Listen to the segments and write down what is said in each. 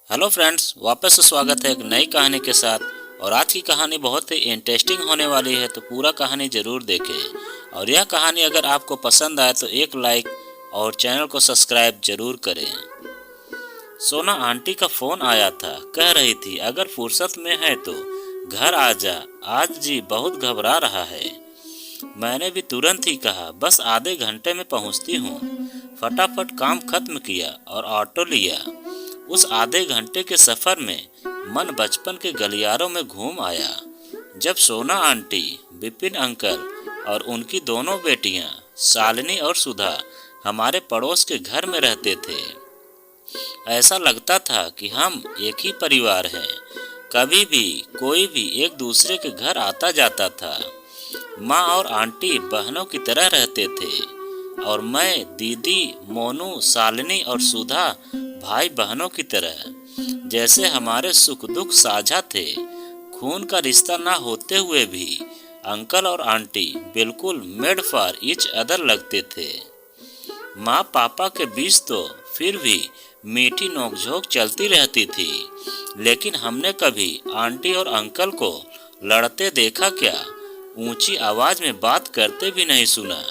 Hello friends, वापस से स्वागत है एक नई कहानी के साथ। और आज की कहानी बहुत ही इंटरेस्टिंग होने वाली है, तो पूरा कहानी ज़रूर देखें। और यह कहानी अगर आपको पसंद आए तो एक लाइक और चैनल को सब्सक्राइब जरूर करें। सोना आंटी का फ़ोन आया था, कह रही थी अगर फुर्सत में है तो घर आ जा, आज जी बहुत घबरा रहा है। मैंने भी तुरंत ही कहा बस आधे घंटे में पहुंचती हूँ। फटाफट काम खत्म किया और ऑटो लिया। उस आधे घंटे के सफर में मन बचपन के गलियारों में घूम आया, जब सोना आंटी, विपिन अंकल और उनकी दोनों बेटियां शालिनी और सुधा हमारे पड़ोस के घर में रहते थे। ऐसा लगता था कि हम एक ही परिवार हैं। कभी भी कोई भी एक दूसरे के घर आता जाता था। माँ और आंटी बहनों की तरह रहते थे और मैं, दीदी, मोनू, शालिनी और सुधा भाई बहनों की तरह। जैसे हमारे सुख दुख साझा थे। खून का रिश्ता ना होते हुए भी अंकल और आंटी बिल्कुल मेड फॉर ईच अदर लगते थे। माँ पापा के बीच तो फिर भी मीठी नोकझोंक चलती रहती थी, लेकिन हमने कभी आंटी और अंकल को लड़ते देखा क्या? ऊंची आवाज में बात करते भी नहीं सुना।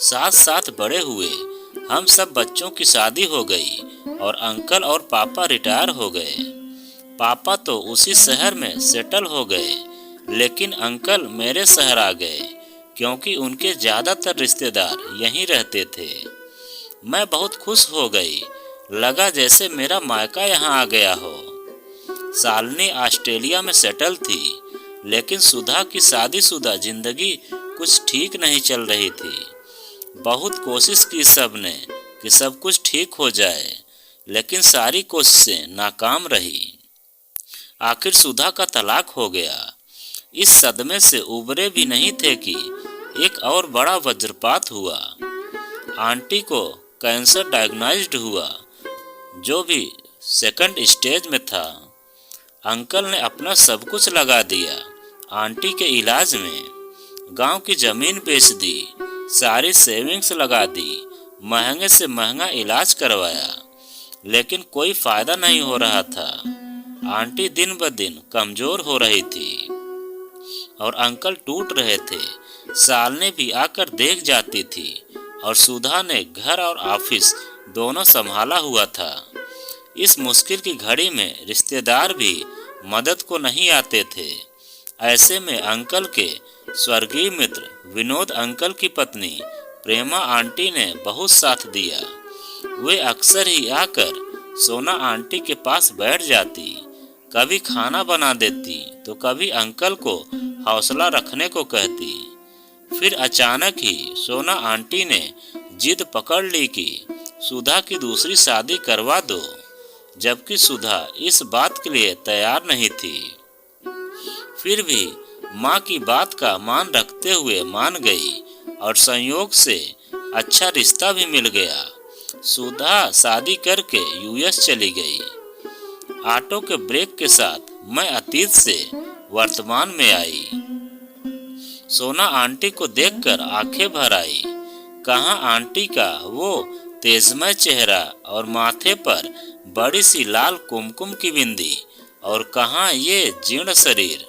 साथ साथ बड़े हुए, हम सब बच्चों की शादी हो गई और अंकल और पापा रिटायर हो गए। पापा तो उसी शहर में सेटल हो गए, लेकिन अंकल मेरे शहर आ गए क्योंकि उनके ज़्यादातर रिश्तेदार यहीं रहते थे। मैं बहुत खुश हो गई, लगा जैसे मेरा मायका यहाँ आ गया हो। शालिनी ऑस्ट्रेलिया में सेटल थी, लेकिन सुधा की शादीशुदा जिंदगी कुछ ठीक नहीं चल रही थी। बहुत कोशिश की सबने कि सब कुछ ठीक हो जाए, लेकिन सारी कोशिशें नाकाम रही। आखिर सुधा का तलाक हो गया। इस सदमे से उबरे भी नहीं थे कि एक और बड़ा वज्रपात हुआ। आंटी को कैंसर डायग्नोज्ड हुआ, जो भी सेकंड स्टेज में था। अंकल ने अपना सब कुछ लगा दिया आंटी के इलाज में। गांव की जमीन बेच दी, सारी सेविंग्स लगा दी, महंगे से महंगा इलाज करवाया, लेकिन कोई फायदा नहीं हो रहा था। आंटी दिन ब दिन कमजोर हो रही थी और अंकल टूट रहे थे। शालिनी भी आकर देख जाती थी और सुधा ने घर और ऑफिस दोनों संभाला हुआ था। इस मुश्किल की घड़ी में रिश्तेदार भी मदद को नहीं आते थे। ऐसे में अंकल के स्वर्गीय मित्र विनोद अंकल की पत्नी प्रेमा आंटी ने बहुत साथ दिया। वे अक्सर ही आकर सोना आंटी के पास बैठ जाती, कभी खाना बना देती तो कभी अंकल को हौसला रखने को कहती। फिर अचानक ही सोना आंटी ने जिद पकड़ ली कि सुधा की दूसरी शादी करवा दो, जबकि सुधा इस बात के लिए तैयार नहीं थी। फिर भी माँ की बात का मान रखते हुए मान गई और संयोग से अच्छा रिश्ता भी मिल गया। सुधा शादी करके यूएस चली गई। ऑटो के ब्रेक के साथ मैं अतीत से वर्तमान में आई। सोना आंटी को देखकर आंखें भर आई। कहाँ आंटी का वो तेजमय चेहरा और माथे पर बड़ी सी लाल कुमकुम की बिंदी, और कहाँ ये जीर्ण शरीर।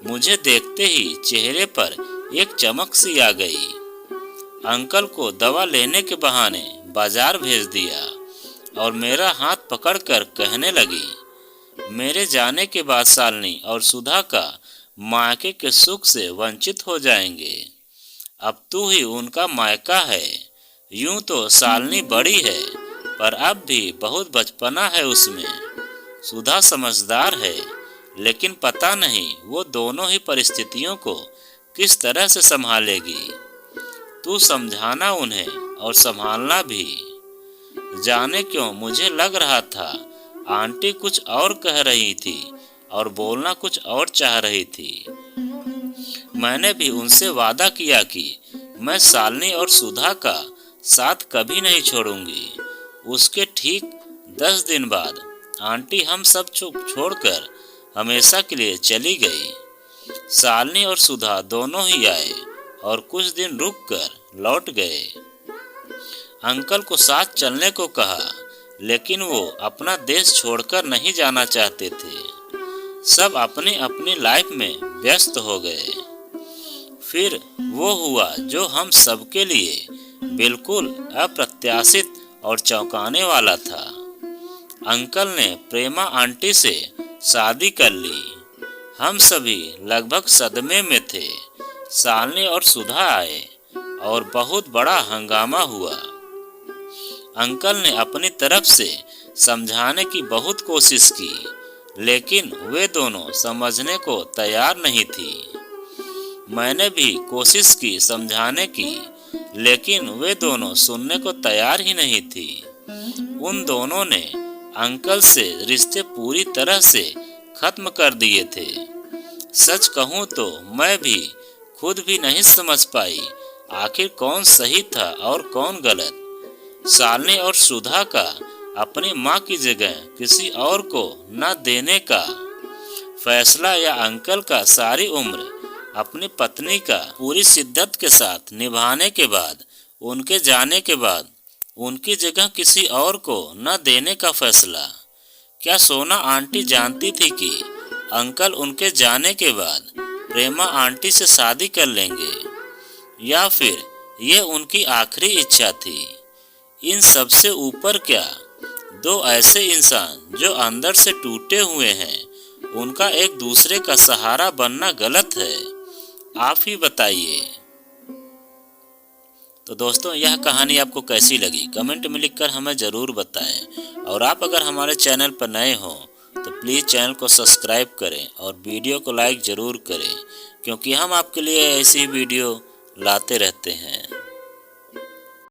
मुझे देखते ही चेहरे पर एक चमक सी आ गई। अंकल को दवा लेने के बहाने बाजार भेज दिया और मेरा हाथ पकड़कर कहने लगी, मेरे जाने के बाद शालिनी और सुधा का मायके के सुख से वंचित हो जाएंगे। अब तू ही उनका मायका है। यूं तो शालिनी बड़ी है, पर अब भी बहुत बचपना है उसमें। सुधा समझदार है, लेकिन पता नहीं वो दोनों ही परिस्थितियों को किस तरह से संभालेगी। तू समझाना उन्हें और संभालना भी। जाने क्यों मुझे लग रहा था आंटी कुछ और कह रही थी और बोलना कुछ और चाह रही थी। मैंने भी उनसे वादा किया कि मैं शालिनी और सुधा का साथ कभी नहीं छोड़ूंगी। उसके ठीक 10 दिन बाद आंटी हम सब छोड़कर हमेशा के लिए चली गई। शालिनी और सुधा दोनों ही आए और कुछ दिन रुककर लौट गए। अंकल को साथ चलने को कहा, लेकिन वो अपना देश छोड़कर नहीं जाना चाहते थे। सब अपनी अपनी लाइफ में व्यस्त हो गए। फिर वो हुआ जो हम सबके लिए बिल्कुल अप्रत्याशित और चौंकाने वाला था। अंकल ने प्रेमा आंटी से शादी कर ली। हम सभी लगभग सदमे में थे। शालिनी और सुधा आए और बहुत बड़ा हंगामा हुआ। अंकल ने अपनी तरफ से समझाने की बहुत कोशिश की, लेकिन वे दोनों समझने को तैयार नहीं थी। मैंने भी कोशिश की समझाने की, लेकिन वे दोनों सुनने को तैयार ही नहीं थी। उन दोनों ने अंकल से रिश्ते पूरी तरह से खत्म कर दिए थे। सच कहूँ तो मैं भी खुद भी नहीं समझ पाई आखिर कौन सही था और कौन गलत। शालिनी और सुधा का अपनी माँ की जगह किसी और को न देने का फैसला या अंकल का सारी उम्र अपनी पत्नी का पूरी शिद्दत के साथ निभाने के बाद, उनके जाने के बाद उनकी जगह किसी और को न देने का फैसला। क्या सोना आंटी जानती थी कि अंकल उनके जाने के बाद प्रेमा आंटी से शादी कर लेंगे, या फिर ये उनकी आखिरी इच्छा थी? इन सबसे ऊपर क्या दो ऐसे इंसान जो अंदर से टूटे हुए हैं, उनका एक दूसरे का सहारा बनना गलत है? आप ही बताइए। तो दोस्तों, यह कहानी आपको कैसी लगी कमेंट में लिखकर हमें ज़रूर बताएं। और आप अगर हमारे चैनल पर नए हों तो प्लीज़ चैनल को सब्सक्राइब करें और वीडियो को लाइक ज़रूर करें, क्योंकि हम आपके लिए ऐसी वीडियो लाते रहते हैं।